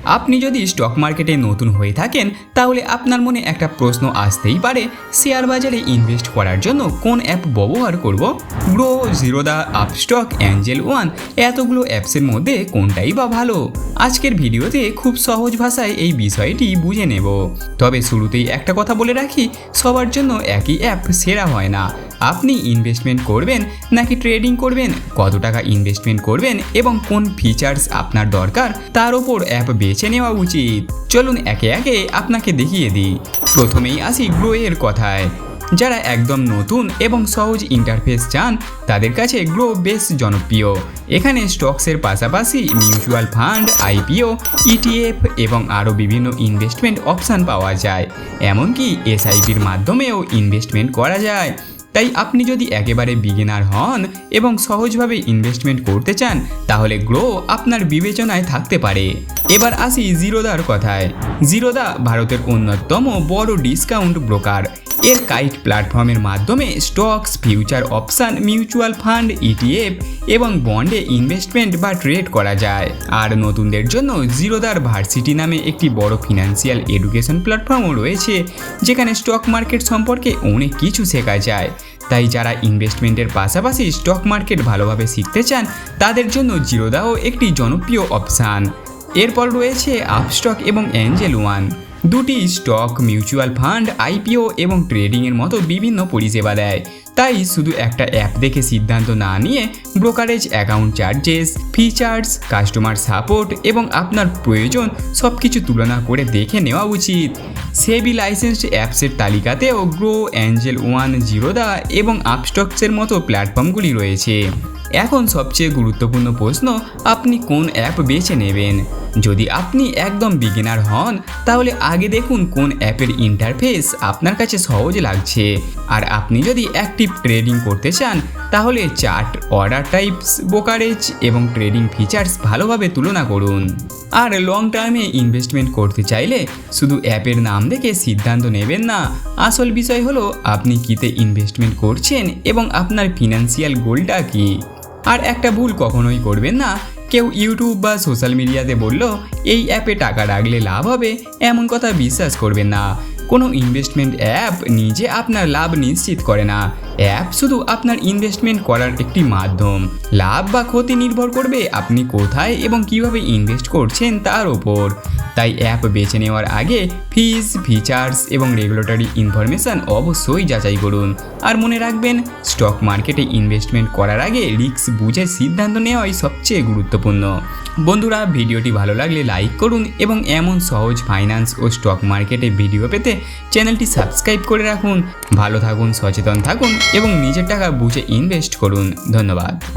আপনি যদি স্টক মার্কেটে নতুন হয়ে থাকেন তাহলে আপনার মনে একটা প্রশ্ন আসতেই পারে, শেয়ার বাজারে ইনভেস্ট করার জন্য কোন অ্যাপ ব্যবহার করব? Grow, Zerodha, Upstox, Angel one, এতগুলো অ্যাপসের মধ্যে কোনটাই বা ভালো? আজকের ভিডিওতে খুব সহজ ভাষায় এই বিষয়টি বুঝে নেব। তবে শুরুতেই একটা কথা বলে রাখি, সবার জন্য একই অ্যাপ সেরা হয় না। আপনি ইনভেস্টমেন্ট করবেন নাকি ট্রেডিং করবেন, কত টাকা ইনভেস্টমেন্ট করবেন এবং কোন ফিচার্স আপনার দরকার তার ওপর অ্যাপ বেছে নেওয়া উচিত। চলুন একে একে আপনাকে দেখিয়ে দিই। প্রথমেই আসি গ্রো এর কথায়। যারা একদম নতুন এবং সহজ ইন্টারফেস চান তাদের কাছে গ্রো বেশ জনপ্রিয়। এখানে স্টকসের পাশাপাশি মিউচুয়াল ফান্ড, আইপিও, ইটিএফ এবং আরও বিভিন্ন ইনভেস্টমেন্ট অপশান পাওয়া যায়। এমনকি এসআইপির মাধ্যমেও ইনভেস্টমেন্ট করা যায়। তাই আপনি যদি একেবারে বিগিনার হন এবং সহজভাবে ইনভেস্টমেন্ট করতে চান তাহলে গ্রো আপনার বিবেচনায় থাকতে পারে। এবার আসি জিরোদার কথায়। জিরোদা ভারতের অন্যতম বড় ডিসকাউন্ট ব্রোকার। এর কাইট প্ল্যাটফর্মের মাধ্যমে stocks, future option, mutual fund, ETF এবং বন্ডে ইনভেস্টমেন্ট বা ট্রেড করা যায়। আর নতুনদের জন্য জিরোদার ভার্সিটি নামে একটি বড় ফিনান্সিয়াল এডুকেশন প্ল্যাটফর্মও রয়েছে, যেখানে স্টক মার্কেট সম্পর্কে অনেক কিছু শেখা যায়। তাই যারা ইনভেস্টমেন্টের পাশাপাশি স্টক মার্কেট ভালোভাবে শিখতে চান তাদের জন্য জিরোদাও একটি জনপ্রিয় অপশান। এরপর রয়েছে আপস্টক এবং অ্যাঞ্জেল ওয়ান। দুটি স্টক, মিউচুয়াল ফান্ড, আইপিও এবং ট্রেডিংয়ের মতো বিভিন্ন পরিষেবা দেয়। তাই শুধু একটা অ্যাপ দেখে সিদ্ধান্ত না নিয়ে brokerage, account charges, features, customer support এবং আপনার প্রয়োজন সব কিছু তুলনা করে দেখে নেওয়া উচিত। সেবি লাইসেন্সড অ্যাপসের তালিকাতেও গ্রো, অ্যাঞ্জেল ওয়ান, জিরোদা এবং আপস্টক্সের মতো প্ল্যাটফর্মগুলি রয়েছে। এখন সবচেয়ে গুরুত্বপূর্ণ প্রশ্ন, আপনি কোন অ্যাপ বেছে নেবেন? যদি আপনি একদম বিগিনার হন তাহলে আগে দেখুন কোন অ্যাপের ইন্টারফেস আপনার কাছে সহজ লাগছে। আর আপনি যদি অ্যাক্টিভ ট্রেডিং করতে চান তাহলে চার্ট, অর্ডার টাইপস, ব্রোকারেজ এবং ট্রেডিং ফিচার্স ভালোভাবে তুলনা করুন। আর লং টার্মে ইনভেস্টমেন্ট করতে চাইলে শুধু অ্যাপের নাম দেখে সিদ্ধান্ত নেবেন না। আসল বিষয় হলো আপনি কিতে ইনভেস্টমেন্ট করছেন এবং আপনার ফিনান্সিয়াল গোলটা কী। আর একটা ভুল কখনোই করবেন না, কেউ ইউটিউব বা সোশ্যাল মিডিয়াতে বলল এই অ্যাপে টাকা রাখলে লাভ হবে, এমন কথা বিশ্বাস করবেন না। কোনো ইনভেস্টমেন্ট অ্যাপ নিজে আপনার লাভ নিশ্চিত করে না। অ্যাপ শুধু আপনার ইনভেস্টমেন্ট করার একটি মাধ্যম। লাভ বা ক্ষতি নির্ভর করবে আপনি কোথায় এবং কিভাবে ইনভেস্ট করছেন তার ওপর। তাই অ্যাপ বেছে নেওয়ার আগে ফিজ, ফিচার্স এবং রেগুলেটরি ইনফরমেশান অবশ্যই যাচাই করুন। আর মনে রাখবেন, স্টক মার্কেটে ইনভেস্টমেন্ট করার আগে রিস্ক বুঝে সিদ্ধান্ত নেওয়াই সবচেয়ে গুরুত্বপূর্ণ। বন্ধুরা, ভিডিওটি ভালো লাগলে লাইক করুন এবং এমন সহজ ফাইন্যান্স ও স্টক মার্কেটে ভিডিও পেতে চ্যানেলটি সাবস্ক্রাইব করে রাখুন। ভালো থাকুন, সচেতন থাকুন এবং নিজের টাকা বুঝে ইনভেস্ট করুন। ধন্যবাদ।